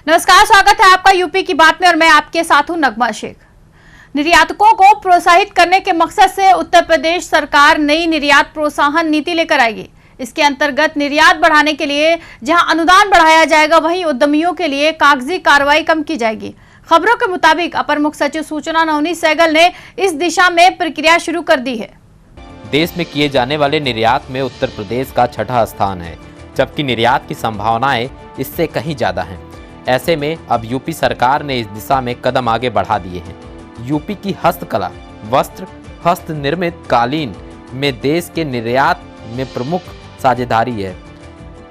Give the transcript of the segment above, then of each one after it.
नमस्कार, स्वागत है आपका यूपी की बात में और मैं आपके साथ हूं नगमा शेख। निर्यातकों को प्रोत्साहित करने के मकसद से उत्तर प्रदेश सरकार नई निर्यात प्रोत्साहन नीति लेकर आएगी। इसके अंतर्गत निर्यात बढ़ाने के लिए जहां अनुदान बढ़ाया जाएगा, वहीं उद्यमियों के लिए कागजी कार्रवाई कम की जाएगी। खबरों के मुताबिक अपर मुख्य सचिव सूचना नवनीत सहगल ने इस दिशा में प्रक्रिया शुरू कर दी है। देश में किए जाने वाले निर्यात में उत्तर प्रदेश का छठा स्थान है, जबकि निर्यात की संभावनाएं इससे कहीं ज्यादा हैं। ऐसे में अब यूपी सरकार ने इस दिशा में कदम आगे बढ़ा दिए हैं। यूपी की हस्तकला, वस्त्र, हस्त निर्मित कालीन में देश के निर्यात में प्रमुख साझेदारी है।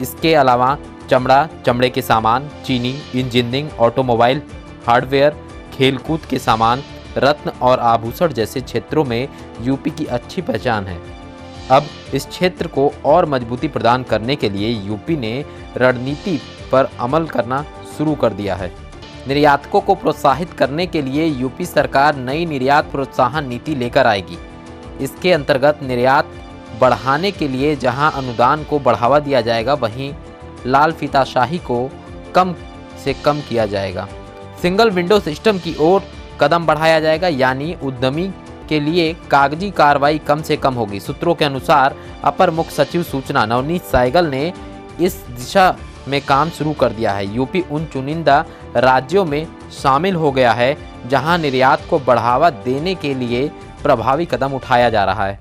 इसके अलावा चमड़ा, चमड़े के सामान, चीनी, इंजीनियरिंग, ऑटोमोबाइल, हार्डवेयर, खेलकूद के सामान, रत्न और आभूषण जैसे क्षेत्रों में यूपी की अच्छी पहचान है। अब इस क्षेत्र को और मजबूती प्रदान करने के लिए यूपी ने रणनीति पर अमल करना शुरू कर दिया है। निर्यातकों को प्रोत्साहित करने के लिए यूपी सरकार नई निर्यात प्रोत्साहन नीति लेकर आएगी। इसके अंतर्गत निर्यात बढ़ाने के लिए जहां अनुदान को बढ़ावा दिया जाएगा, वहीं लाल फीताशाही को कम से कम किया जाएगा। सिंगल विंडो सिस्टम की ओर कदम बढ़ाया जाएगा, यानी उद्यमी के लिए कागजी कार्रवाई कम से कम होगी। सूत्रों के अनुसार अपर मुख्य सचिव सूचना नवनीत सहगल ने इस दिशा में काम शुरू कर दिया है। यूपी उन चुनिंदा राज्यों में शामिल हो गया है जहां निर्यात को बढ़ावा देने के लिए प्रभावी कदम उठाया जा रहा है।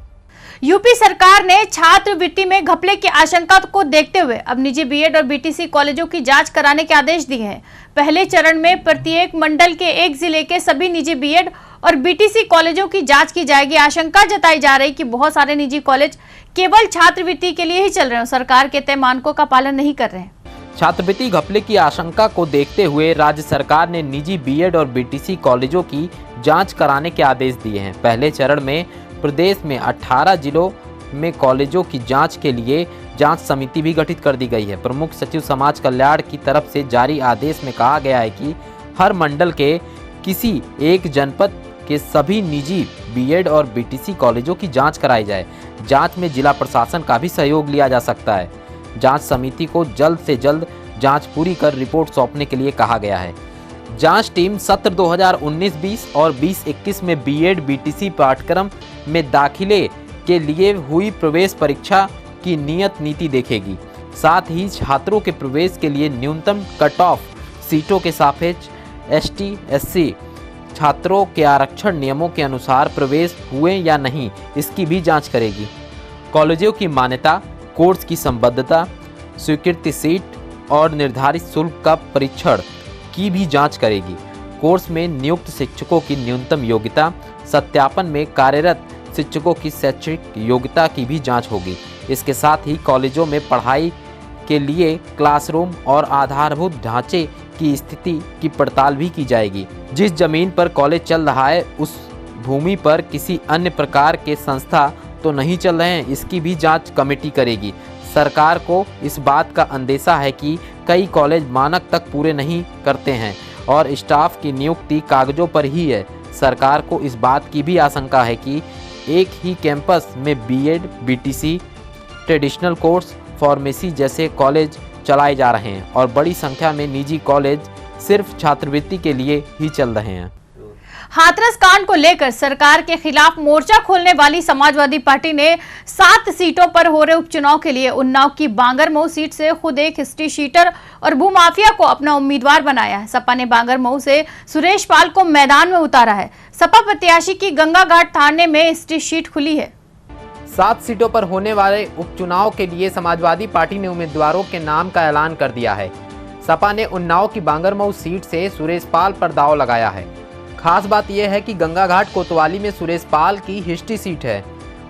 यूपी सरकार ने छात्रवृत्ति में घपले की आशंका को देखते हुए अब निजी बीएड और बीटीसी कॉलेजों की जांच कराने के आदेश दिए हैं। पहले चरण में प्रत्येक मंडल के एक जिले के सभी निजी बीएड और बीटीसी कॉलेजों की जांच की जाएगी। आशंका जताई जा रही कि बहुत सारे निजी कॉलेज केवल छात्रवृत्ति के लिए ही चल रहे हैं, सरकार के तय मानकों का पालन नहीं कर रहे हैं। छात्रवृत्ति घपले की आशंका को देखते हुए राज्य सरकार ने निजी बीएड और बीटीसी कॉलेजों की जांच कराने के आदेश दिए हैं। पहले चरण में प्रदेश में 18 जिलों में कॉलेजों की जांच के लिए जांच समिति भी गठित कर दी गई है। प्रमुख सचिव समाज कल्याण की तरफ से जारी आदेश में कहा गया है कि हर मंडल के किसी एक जनपद के सभी निजी बीएड और बीटीसी कॉलेजों की जांच कराई जाए। जांच में जिला प्रशासन का भी सहयोग लिया जा सकता है। जांच समिति को जल्द से जल्द जांच पूरी कर रिपोर्ट सौंपने के लिए कहा गया है। जांच टीम सत्र 2019-20 और 20-21 में बीएड बीटीसी पाठ्यक्रम में दाखिले के लिए हुई प्रवेश परीक्षा की नियत नीति देखेगी। साथ ही छात्रों के प्रवेश के लिए न्यूनतम कट ऑफ सीटों के सापेक्ष एसटी एससी छात्रों के आरक्षण नियमों के अनुसार प्रवेश हुए या नहीं, इसकी भी जांच करेगी। कॉलेजों की मान्यता, कोर्स की संबद्धता, स्वीकृति सीट और निर्धारित शुल्क का परीक्षण की भी जांच करेगी। कोर्स में नियुक्त शिक्षकों की न्यूनतम योग्यता, सत्यापन में कार्यरत शिक्षकों की शैक्षिक योग्यता की भी जांच होगी। इसके साथ ही कॉलेजों में पढ़ाई के लिए क्लासरूम और आधारभूत ढांचे की स्थिति की पड़ताल भी की जाएगी। जिस जमीन पर कॉलेज चल रहा है, उस भूमि पर किसी अन्य प्रकार के संस्था तो नहीं चल रहे हैं, इसकी भी जांच कमेटी करेगी। सरकार को इस बात का अंदेशा है कि कई कॉलेज मानक तक पूरे नहीं करते हैं और स्टाफ की नियुक्ति कागजों पर ही है। सरकार को इस बात की भी आशंका है कि एक ही कैंपस में BEd, BTC, traditional course, pharmacy जैसे कॉलेज चलाए जा रहे हैं और बड़ी संख्या में निजी कॉलेज सिर्फ छात्रवृत्ति के लिए ही चल रहे हैं। हाथरस कांड को लेकर सरकार के खिलाफ मोर्चा खोलने वाली समाजवादी पार्टी ने 7 सीटों पर हो रहे उपचुनाव के लिए उन्नाव की बांगरमऊ सीट से खुद एक हिस्ट्री शीटर और भूमाफिया को अपना उम्मीदवार बनाया है। सपा ने बांगरमऊ से सुरेश पाल को मैदान में उतारा है। सपा प्रत्याशी की गंगा घाट थाने में हिस्ट्री शीट खुली है। 7 सीटों पर होने वाले उपचुनाव के लिए समाजवादी पार्टी ने उम्मीदवारों के नाम का ऐलान कर दिया है। सपा ने उन्नाव की बांगरमऊ सीट से सुरेश पाल पर दांव लगाया है। खास बात यह है कि गंगा घाट कोतवाली में सुरेश पाल की हिस्ट्री सीट है।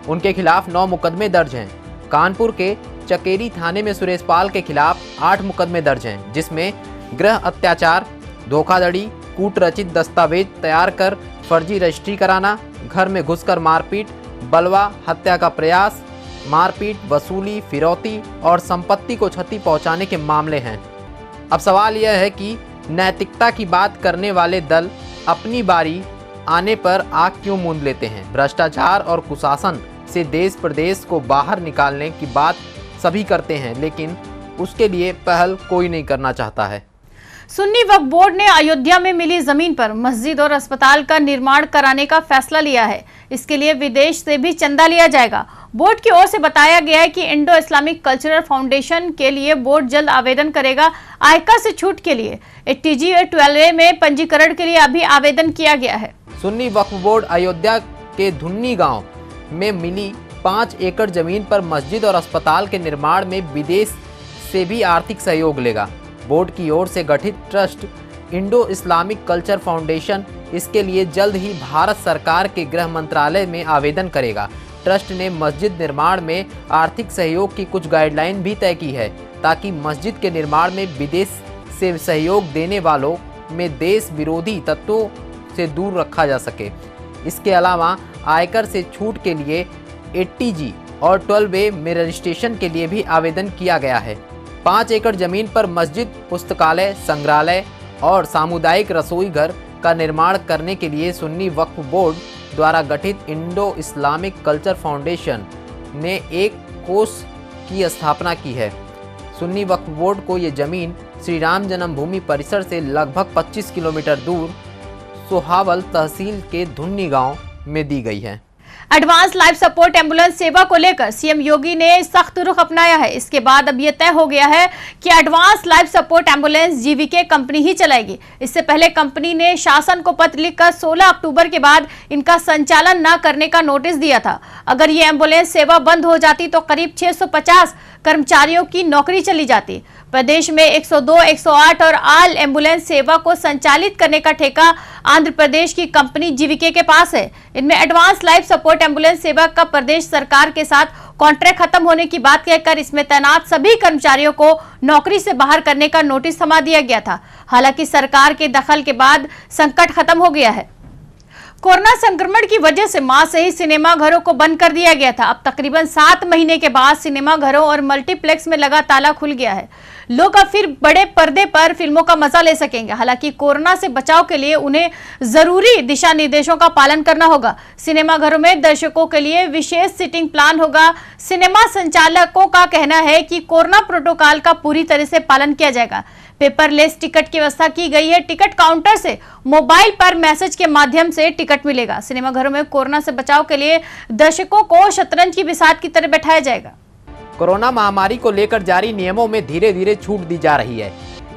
उनके खिलाफ 9 मुकदमे दर्ज हैं। कानपुर के चकेरी थाने में सुरेश पाल के खिलाफ 8 मुकदमे दर्ज हैं, जिसमें गृह अत्याचार, धोखाधड़ी, कूट रचित दस्तावेज तैयार कर फर्जी रजिस्ट्री कराना, घर में घुसकर मारपीट, बलवा, हत्या का प्रयास, मारपीट, वसूली, फिरौती और संपत्ति को क्षति पहुंचाने के मामले हैं। अब सवाल यह है कि नैतिकता की बात करने वाले दल अपनी बारी आने पर आग क्यों मूंद लेते हैं। भ्रष्टाचार और कुशासन से देश प्रदेश को बाहर निकालने की बात सभी करते हैं, लेकिन उसके लिए पहल कोई नहीं करना चाहता है। सुन्नी वक्फ बोर्ड ने अयोध्या में मिली जमीन पर मस्जिद और अस्पताल का निर्माण कराने का फैसला लिया है। इसके लिए विदेश से भी चंदा लिया जाएगा। बोर्ड की ओर से बताया गया है कि इंडो इस्लामिक कल्चरल फाउंडेशन के लिए बोर्ड जल्द आवेदन करेगा। आयकर से छूट के लिए ATG 12A में पंजीकरण के लिए अभी आवेदन किया गया है। सुन्नी वक्फ बोर्ड अयोध्या के धुन्नी गांव में मिली 5 एकड़ जमीन पर मस्जिद और अस्पताल के निर्माण में विदेश से भी आर्थिक सहयोग लेगा। बोर्ड की ओर से गठित trust Indo Islamic culture foundation इसके लिए जल्द ही भारत सरकार के गृह मंत्रालय में आवेदन करेगा। ट्रस्ट ने मस्जिद निर्माण में आर्थिक सहयोग की कुछ गाइडलाइन भी तय की है, ताकि मस्जिद के निर्माण में विदेश से सहयोग देने वालों में देश विरोधी तत्वों से दूर रखा जा सके। इसके अलावा आयकर से छूट के लिए ATG और 12A में रजिस्ट्रेशन के लिए भी आवेदन किया गया है। 5 एकड़ जमीन पर मस्जिद, पुस्तकालय, संग्रहालय और सामुदायिक रसोई घर का निर्माण करने के लिए सुन्नी वक्फ बोर्ड द्वारा गठित इंडो इस्लामिक कल्चर फाउंडेशन ने एक कोष की स्थापना की है। सुन्नी वक्फ बोर्ड को ये जमीन श्री राम जन्मभूमि परिसर से लगभग 25 किलोमीटर दूर सोहावल तहसील के धुन्नी गांव में दी गई है। एडवांस लाइफ सपोर्ट एम्बुलेंस सेवा को लेकर सीएम योगी ने सख्त रुख अपनाया है। इसके बाद अब यह तय हो गया है कि advance life support ambulance GVK company ही चलाएगी। इससे पहले कंपनी ने शासन को पत्र लिखकर 16 अक्टूबर के बाद इनका संचालन न करने का नोटिस दिया था। अगर ये एम्बुलेंस सेवा बंद हो जाती तो करीब 650 कर्मचारियों की नौकरी चली जाती। प्रदेश में 102, 108 और आल एम्बुलेंस सेवा को संचालित करने का ठेका आंध्र प्रदेश की कंपनी GVK के पास है। इनमें एडवांस लाइफ सपोर्ट एम्बुलेंस सेवा का प्रदेश सरकार के साथ कॉन्ट्रैक्ट खत्म होने की बात कहकर इसमें तैनात सभी कर्मचारियों को नौकरी से बाहर करने का नोटिस थमा दिया गया था। हालांकि सरकार के दखल के बाद संकट खत्म हो गया है। कोरोना संक्रमण की वजह से मां से ही सिनेमा घरों को बंद कर दिया गया था। अब तकरीबन 7 महीने के बाद सिनेमा घरों और मल्टीप्लेक्स में लगा ताला खुल गया है। लोग अब फिर बड़े पर्दे पर फिल्मों का मजा ले सकेंगे। हालांकि कोरोना से बचाव के लिए उन्हें जरूरी दिशा निर्देशों का पालन करना होगा। सिनेमा घरों में दर्शकों के लिए विशेष सीटिंग प्लान होगा। सिनेमा संचालकों का कहना है कि कोरोना प्रोटोकॉल का पूरी तरह से पालन किया जाएगा। पेपरलेस टिकट की व्यवस्था की गई है। टिकट काउंटर से मोबाइल पर मैसेज के माध्यम से टिकट मिलेगा। सिनेमा घरों में कोरोना से बचाव के लिए दर्शकों को शतरंज की बिसात की तरह बैठाया जाएगा। कोरोना महामारी को लेकर जारी नियमों में धीरे धीरे छूट दी जा रही है।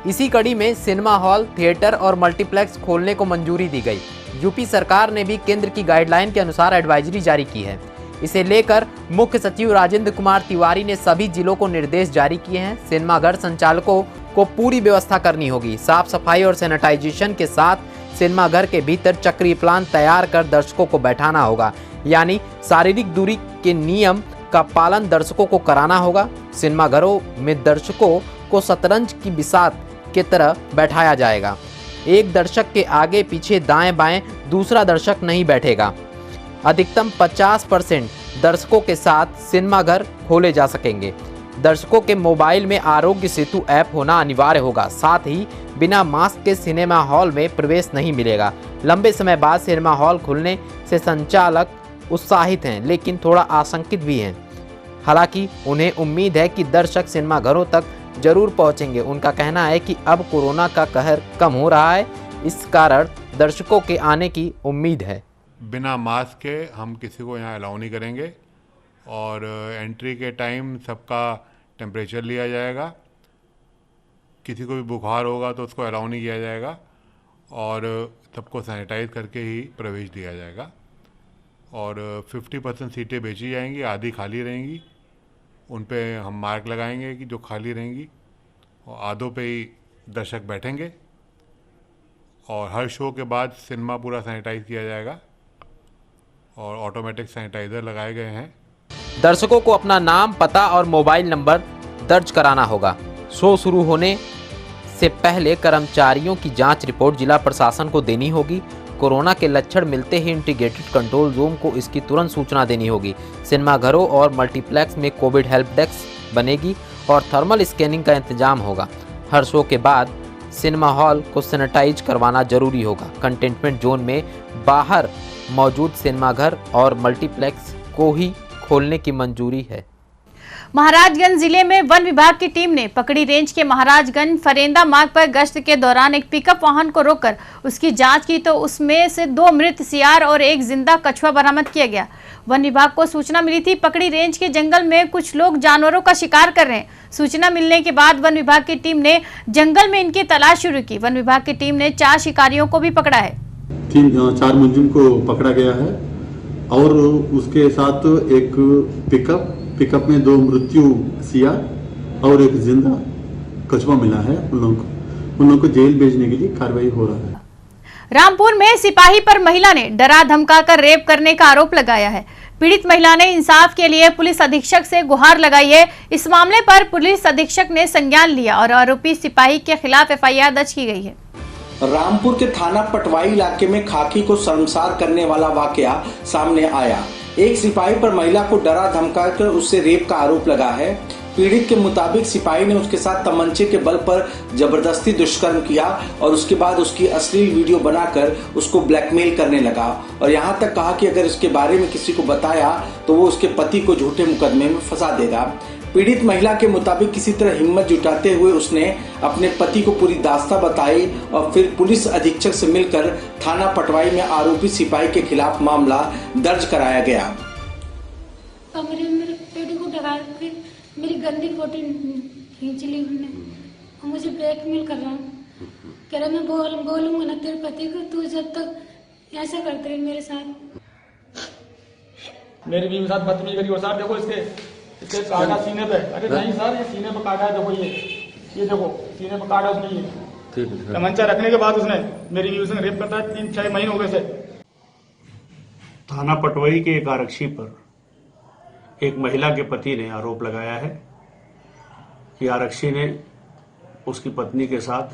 इसी कड़ी में सिनेमा हॉल, थिएटर और मल्टीप्लेक्स खोलने को मंजूरी दी गई। यूपी सरकार ने भी केंद्र की गाइडलाइन के अनुसार एडवाइजरी जारी की है। इसे लेकर मुख्य सचिव राजेंद्र कुमार तिवारी ने सभी जिलों को निर्देश जारी किए हैं। सिनेमाघर संचालकों को पूरी व्यवस्था करनी होगी। साफ सफाई और सैनिटाइजेशन के साथ सिनेमाघर के भीतर चक्रीय प्लान तैयार कर दर्शकों को बैठाना होगा, यानी शारीरिक दूरी के नियम का पालन दर्शकों को कराना होगा। सिनेमाघरों में दर्शकों को शतरंज की बिसात की तरह बैठाया जाएगा। एक दर्शक के आगे पीछे दाएं बाएं दूसरा दर्शक नहीं बैठेगा। अधिकतम 50% दर्शकों के साथ सिनेमाघर खोले जा सकेंगे। दर्शकों के मोबाइल में आरोग्य सेतु ऐप होना अनिवार्य होगा। साथ ही बिना मास्क के सिनेमा हॉल में प्रवेश नहीं मिलेगा। लंबे समय बाद सिनेमा हॉल खुलने से संचालक उत्साहित हैं, लेकिन थोड़ा आशंकित भी हैं। हालांकि उन्हें उम्मीद है कि दर्शक सिनेमाघरों तक जरूर पहुंचेंगे। उनका कहना है कि अब कोरोना का कहर कम हो रहा है, इस कारण दर्शकों के आने की उम्मीद है। बिना मास्क के हम किसी को यहाँ अलाउ नहीं करेंगे और एंट्री के टाइम सबका टेम्परेचर लिया जाएगा। किसी को भी बुखार होगा तो उसको अलाउ नहीं किया जाएगा और सबको सैनिटाइज करके ही प्रवेश दिया जाएगा। और 50% सीटें बेची जाएंगी, आधी खाली रहेंगी। उन पे हम मार्क लगाएंगे कि जो खाली रहेंगी, और आधों पे ही दर्शक बैठेंगे। और हर शो के बाद सिनेमा पूरा सैनिटाइज किया जाएगा और ऑटोमेटिक सैनिटाइज़र लगाए गए हैं। दर्शकों को अपना नाम, पता और मोबाइल नंबर दर्ज कराना होगा। शो शुरू होने से पहले कर्मचारियों की जांच रिपोर्ट जिला प्रशासन को देनी होगी। कोरोना के लक्षण मिलते ही इंटीग्रेटेड कंट्रोल रूम को इसकी तुरंत सूचना देनी होगी। सिनेमाघरों और मल्टीप्लेक्स में कोविड हेल्प डेस्क बनेगी और थर्मल स्कैनिंग का इंतजाम होगा। हर शो के बाद सिनेमा हॉल को सैनिटाइज करवाना जरूरी होगा। कंटेनमेंट जोन में बाहर मौजूद सिनेमाघर और मल्टीप्लेक्स को ही खोलने की मंजूरी है। महाराजगंज जिले में वन विभाग की टीम ने पकड़ी रेंज के महाराजगंज फरेंदा मार्ग पर गश्त के दौरान एक पिकअप वाहन को रोककर उसकी जांच की तो उसमें से 2 मृत सियार और एक जिंदा कछुआ बरामद किया गया। वन विभाग को सूचना मिली थी पकड़ी रेंज के जंगल में कुछ लोग जानवरों का शिकार कर रहे हैं। सूचना मिलने के बाद वन विभाग की टीम ने जंगल में इनकी तलाश शुरू की। वन विभाग की टीम ने 4 शिकारियों को भी पकड़ा है। 4 मुलजिम को पकड़ा गया है और उसके साथ एक पिकअप में 2 मृत्यु सियार और एक जिंदा कछुआ मिला है। उन लोगों को जेल भेजने के लिए कार्रवाई हो रहा है। रामपुर में सिपाही पर महिला ने डरा धमकाकर रेप करने का आरोप लगाया है। पीड़ित महिला ने इंसाफ के लिए पुलिस अधीक्षक से गुहार लगाई है। इस मामले पर पुलिस अधीक्षक ने संज्ञान लिया और आरोपी सिपाही के खिलाफ FIR दर्ज की गई है। रामपुर के थाना पटवाई इलाके में खाकी को शर्मसार करने वाला वाकया सामने आया। एक सिपाही पर महिला को डरा धमकाकर उससे रेप का आरोप लगा है। पीड़ित के मुताबिक सिपाही ने उसके साथ तमंचे के बल पर जबरदस्ती दुष्कर्म किया और उसके बाद उसकी अश्लील वीडियो बनाकर उसको ब्लैकमेल करने लगा और यहां तक कहा कि अगर इसके बारे में किसी को बताया तो वो उसके पति को झूठे मुकदमे में फंसा देगा। पीड़ित महिला के मुताबिक किसी तरह हिम्मत जुटाते हुए उसने अपने पति को पूरी दास्तां बताई और फिर पुलिस अधीक्षक से मिलकर थाना पटवाई में आरोपी सिपाही के खिलाफ मामला दर्ज कराया गया। कमरे में मेरे पेट को डरा के मेरी गंदी फोटो खींच ली उन्होंने और मुझे ब्लैकमेल कर रहा कह रहा मैं बोलूंगा ना तेरे पति को, तू जब तक ऐसा करते रहे मेरे साथ। मेरी बीवी साथ बदतमीजी करी और सर देखो इसके काटा सीने पे। अरे नहीं सर, ये सीने पे काटा है, देखो ये देखो सीने पे काटा उसने। ये तमंचा रखने के बाद उसने मेरी बीवी से रेप करता है। 3-6 महीने हो गए से। थाना पटवाई के एक आरक्षी पर एक महिला के पति ने आरोप लगाया है कि आरक्षी ने उसकी पत्नी के साथ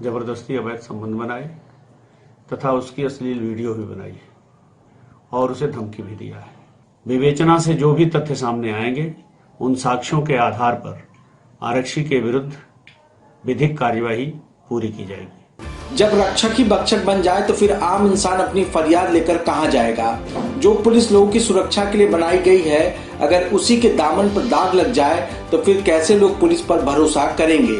जबरदस्ती अवैध संबंध बनाए तथा उसकी अश्लील वीडियो भी बनाई और उसे धमकी भी दिया है। विवेचना से जो भी तथ्य सामने आएंगे उन साक्ष्यों के आधार पर आरक्षी के विरुद्ध विधिक कार्यवाही पूरी की जाएगी। जब रक्षक ही भक्षक बन जाए तो फिर आम इंसान अपनी फरियाद लेकर कहां जाएगा। जो पुलिस लोगों की सुरक्षा के लिए बनाई गई है, अगर उसी के दामन पर दाग लग जाए तो फिर कैसे लोग पुलिस पर भरोसा करेंगे।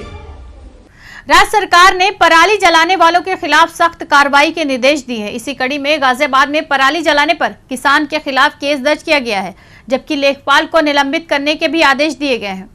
राज्य सरकार ने पराली जलाने वालों के खिलाफ सख्त कार्रवाई के निर्देश दिए हैं। इसी कड़ी में गाजियाबाद में पराली जलाने पर किसान के खिलाफ केस दर्ज किया गया है, जबकि लेखपाल को निलंबित करने के भी आदेश दिए गए हैं।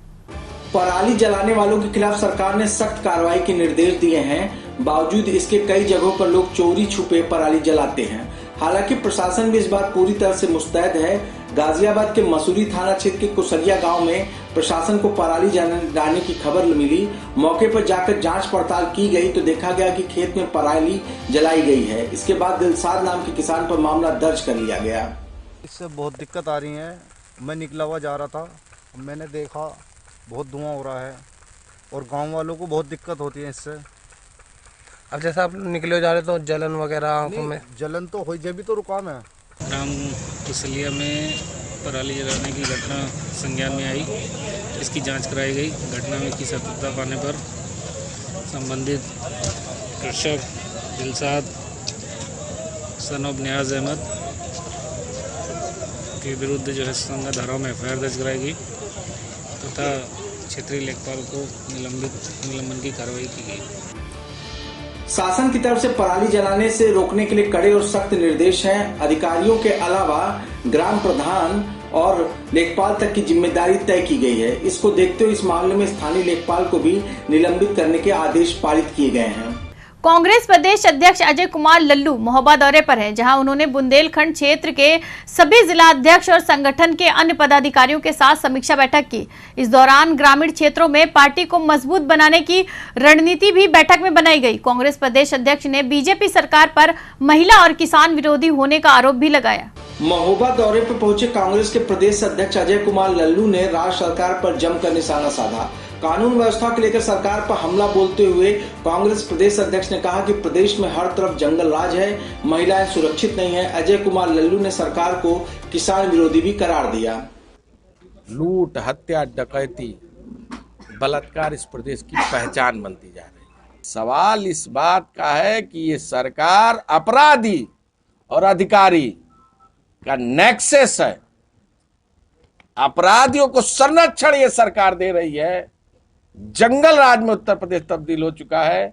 पराली जलाने वालों के खिलाफ सरकार ने सख्त कार्रवाई के निर्देश दिए हैं। बावजूद इसके कई जगहों पर लोग चोरी छुपे पराली जलाते हैं। हालांकि प्रशासन भी इस बार पूरी तरह से मुस्तैद है। गाजियाबाद के मसूरी थाना क्षेत्र के कुसरिया गांव में प्रशासन को पराली जलाने की खबर मिली। मौके पर जाकर जांच पड़ताल की गई तो देखा गया कि खेत में पराली जलाई गई है। इसके बाद दिलसाद नाम के किसान पर मामला दर्ज कर लिया गया। इससे बहुत दिक्कत आ रही है। मैं निकला हुआ जा रहा था, मैंने देखा बहुत धुआं हो रहा है और गांव वालों को बहुत दिक्कत होती है इससे। अब जैसा आप निकले जा रहे तो जलन वगैरह आंखों में? जलन तो हो जब भी तो रुकाम है। ग्राम कुसलिया में पराली जलाने की घटना संज्ञान में आई। इसकी जांच कराई गई। घटना में की सत्यता पाने पर संबंधित कृषक दिलसाद सन ऑफ नियाज अहमद के विरुद्ध जो है संज्ञा धाराओं में FIR दर्ज कराई गई तथा क्षेत्रीय लेखपाल को निलंबन की कार्रवाई की गई। शासन की तरफ से पराली जलाने से रोकने के लिए कड़े और सख्त निर्देश हैं। अधिकारियों के अलावा ग्राम प्रधान और लेखपाल तक की जिम्मेदारी तय की गई है। इसको देखते हुए इस मामले में स्थानीय लेखपाल को भी निलंबित करने के आदेश पारित किए गए हैं। कांग्रेस प्रदेश अध्यक्ष अजय कुमार लल्लू महोबा दौरे पर हैं, जहां उन्होंने बुंदेलखंड क्षेत्र के सभी जिला अध्यक्ष और संगठन के अन्य पदाधिकारियों के साथ समीक्षा बैठक की। इस दौरान ग्रामीण क्षेत्रों में पार्टी को मजबूत बनाने की रणनीति भी बैठक में बनाई गई। कांग्रेस प्रदेश अध्यक्ष ने बीजेपी सरकार पर महिला और किसान विरोधी होने का आरोप भी लगाया। महोबा दौरे पर पहुंचे कांग्रेस के प्रदेश अध्यक्ष अजय कुमार लल्लू ने राज्य सरकार पर जमकर निशाना साधा। कानून व्यवस्था को लेकर सरकार पर हमला बोलते हुए कांग्रेस प्रदेश अध्यक्ष ने कहा कि प्रदेश में हर तरफ जंगल राज है, महिलाएं सुरक्षित नहीं है। अजय कुमार लल्लू ने सरकार को किसान विरोधी भी करार दिया। लूट, हत्या, डकैती, बलात्कार इस प्रदेश की पहचान बनती जा रही है। सवाल इस बात का है कि ये सरकार अपराधी और अधिकारी का नेक्सस है। अपराधियों को संरक्षण ये सरकार दे रही है। जंगल राज में उत्तर प्रदेश तब्दील हो चुका है,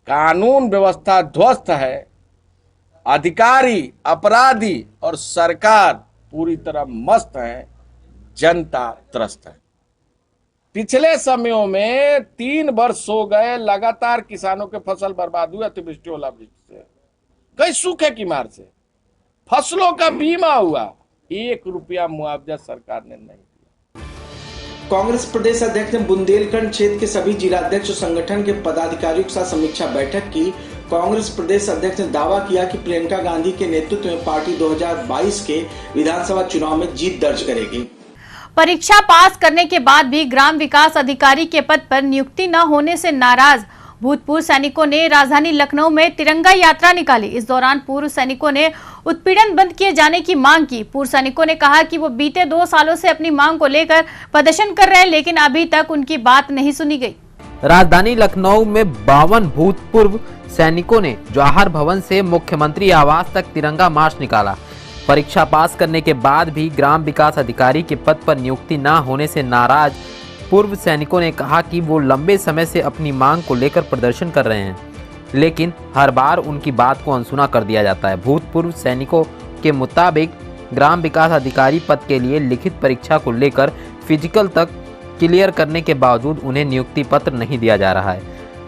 कानून व्यवस्था ध्वस्त है, अधिकारी, अपराधी और सरकार पूरी तरह मस्त है, जनता त्रस्त है। पिछले समयों में 3 वर्ष हो गए लगातार किसानों के फसल बर्बाद हुए अतिवृष्टि ओलावृष्टि से, कई सूखे की मार से। फसलों का बीमा हुआ, 1 रुपया मुआवजा सरकार ने नहीं दिया। कांग्रेस प्रदेश अध्यक्ष ने बुंदेलखंड क्षेत्र के सभी जिलाध्यक्ष और संगठन के पदाधिकारियों के साथ समीक्षा बैठक की। कांग्रेस प्रदेश अध्यक्ष ने दावा किया कि प्रियंका गांधी के नेतृत्व में पार्टी 2022 के विधानसभा चुनाव में जीत दर्ज करेगी। परीक्षा पास करने के बाद भी ग्राम विकास अधिकारी के पद पर नियुक्ति न होने से नाराज भूतपूर्व सैनिकों ने राजधानी लखनऊ में तिरंगा यात्रा निकाली। इस दौरान पूर्व सैनिकों ने उत्पीड़न बंद किए जाने की मांग की। पूर्व सैनिकों ने कहा कि वो बीते 2 सालों से अपनी मांग को लेकर प्रदर्शन कर रहे हैं, लेकिन अभी तक उनकी बात नहीं सुनी गई। राजधानी लखनऊ में 52 भूतपूर्व सैनिकों ने जवाहर भवन से मुख्यमंत्री आवास तक तिरंगा मार्च निकाला। परीक्षा पास करने के बाद भी ग्राम विकास अधिकारी के पद पर नियुक्ति न होने से नाराज पूर्व सैनिकों ने कहा कि वो लंबे समय से अपनी मांग को लेकर प्रदर्शन कर रहे हैं, लेकिन हर बार उनकी बात को अनसुना कर दिया जाता है। भूतपूर्व सैनिकों के मुताबिक ग्राम विकास अधिकारी पद के लिए लिखित परीक्षा को लेकर फिजिकल तक क्लियर करने के बावजूद उन्हें नियुक्ति पत्र नहीं दिया जा रहा है।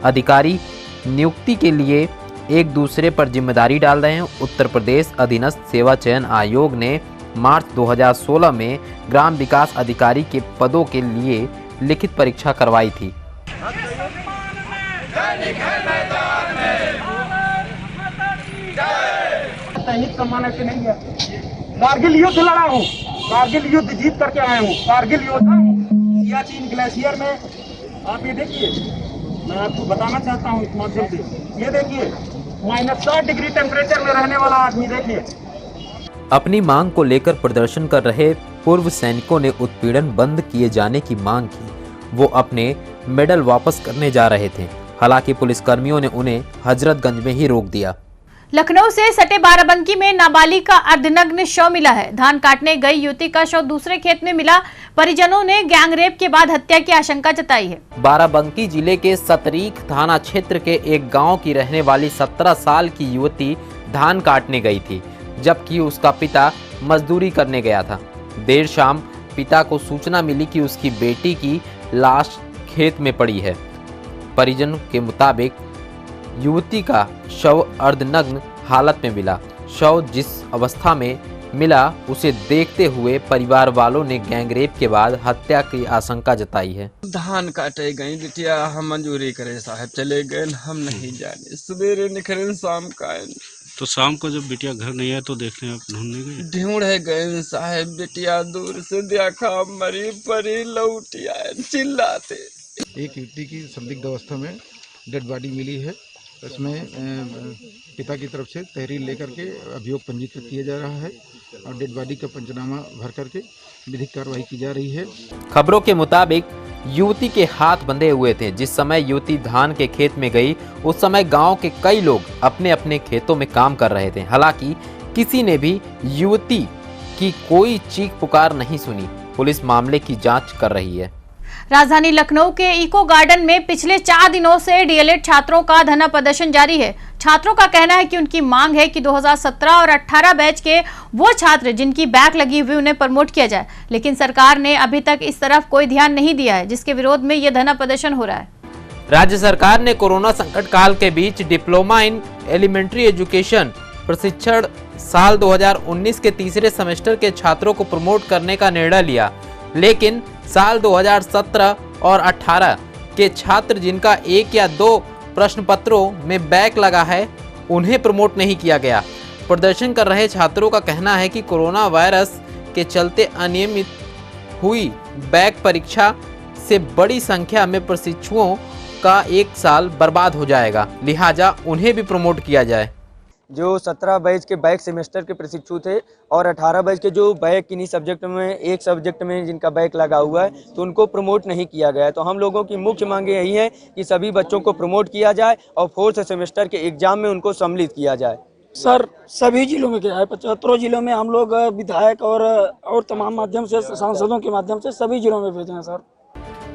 अधिकारी नियुक्ति के लिए एक दूसरे पर जिम्मेदारी डाल रहे हैं। उत्तर प्रदेश अधीनस्थ सेवा चयन आयोग ने मार्च 2016 में ग्राम विकास अधिकारी के पदों के लिए लिखित परीक्षा करवाई थी। सैनिक सम्मान से नहीं गया। कारगिल युद्ध लड़ा हूँ, कारगिल युद्ध जीत करके आया हूँ, कारगिल योद्धा हूँ। सियाचिन ग्लेशियर में आप ये देखिए, मैं आपको बताना चाहता हूँ इस माध्यम से, ये देखिए -60 डिग्री टेम्परेचर में रहने वाला आदमी देखिए। अपनी मांग को लेकर प्रदर्शन कर रहे पूर्व सैनिकों ने उत्पीड़न बंद किए जाने की मांग की। वो अपने मेडल वापस करने जा रहे थे, हालांकि पुलिसकर्मियों ने उन्हें हजरतगंज में ही रोक दिया। लखनऊ से सटे बाराबंकी में नाबालिग का अर्धनग्न शव मिला है। धान काटने गई युवती का शव दूसरे खेत में मिला। परिजनों ने गैंगरेप के बाद हत्या की आशंका जताई है। बाराबंकी जिले के सतरीख थाना क्षेत्र के एक गांव की रहने वाली 17 साल की युवती धान काटने गई थी, जबकि उसका पिता मजदूरी करने गया था। देर शाम पिता को सूचना मिली कि उसकी बेटी की लाश खेत में पड़ी है। परिजनों के मुताबिक युवती का शव अर्धनग्न हालत में मिला। शव जिस अवस्था में मिला उसे देखते हुए परिवार वालों ने गैंगरेप के बाद हत्या की आशंका जताई है। धान काटे गई बिटिया, हम मंजूरी करे साहब चले गए, हम नहीं जाने। सवेरे निकले शाम का आए, तो शाम को जब बिटिया घर नहीं आए तो देखने आप ढूंढने गए? ढूंढे गए साहब, बिटिया दूर से देखा मरी परी लौटिया चिल्लाते। एक युवती की संदिग्ध अवस्था में डेड बॉडी मिली है। इसमें पिता की तरफ से तहरीर लेकर के अभियोग पंजीकृत किया जा रहा है और डेड बॉडी का पंचनामा भर करके विधिक कार्रवाई की जा रही है। खबरों के मुताबिक युवती के हाथ बंधे हुए थे। जिस समय युवती धान के खेत में गई उस समय गांव के कई लोग अपने अपने खेतों में काम कर रहे थे। हालांकि किसी ने भी युवती की कोई चीख पुकार नहीं सुनी। पुलिस मामले की जांच कर रही है। राजधानी लखनऊ के इको गार्डन में पिछले 4 दिनों से डीएलएड छात्रों का धरना प्रदर्शन जारी है। छात्रों का कहना है कि उनकी मांग है कि 2017 और 18 बैच के वो छात्र जिनकी बैक लगी हुई उन्हें प्रमोट किया जाए, लेकिन सरकार ने अभी तक इस तरफ कोई ध्यान नहीं दिया है, जिसके विरोध में यह धरना प्रदर्शन हो रहा है। राज्य सरकार ने कोरोना संकट काल के बीच डिप्लोमा इन एलिमेंट्री एजुकेशन प्रशिक्षण साल 2019 के तीसरे सेमेस्टर के छात्रों को प्रमोट करने का निर्णय लिया, लेकिन साल 2017 और 18 के छात्र जिनका 1 या 2 प्रश्न पत्रों में बैक लगा है उन्हें प्रमोट नहीं किया गया। प्रदर्शन कर रहे छात्रों का कहना है कि कोरोना वायरस के चलते अनियमित हुई बैक परीक्षा से बड़ी संख्या में प्रशिक्षुओं का 1 साल बर्बाद हो जाएगा, लिहाजा उन्हें भी प्रमोट किया जाए। जो 17 बैच के बैक सेमेस्टर के प्रशिक्षु थे और 18 बैच के जो बैक किन्हीं सब्जेक्ट में, एक सब्जेक्ट में जिनका बैक लगा हुआ है, तो उनको प्रमोट नहीं किया गया है। तो हम लोगों की मुख्य मांग यही है कि सभी बच्चों को प्रमोट किया जाए और 4th सेमेस्टर के एग्जाम में उनको सम्मिलित किया जाए। सर सभी जिलों में गया है, 75 जिलों में हम लोग विधायक और तमाम माध्यम से, सांसदों के माध्यम से सभी जिलों में भेजे हैं सर।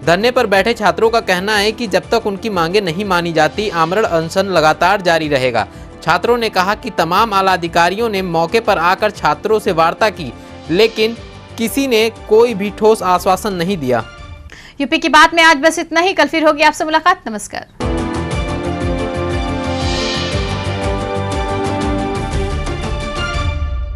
धरने पर बैठे छात्रों का कहना है कि जब तक उनकी मांगे नहीं मानी जाती, आमरण अनशन लगातार जारी रहेगा। छात्रों ने कहा कि तमाम आला अधिकारियों ने मौके पर आकर छात्रों से वार्ता की, लेकिन किसी ने कोई भी ठोस आश्वासन नहीं दिया। यूपी की बात में आज बस इतना ही। कल फिर होगी आपसे मुलाकात। नमस्कार।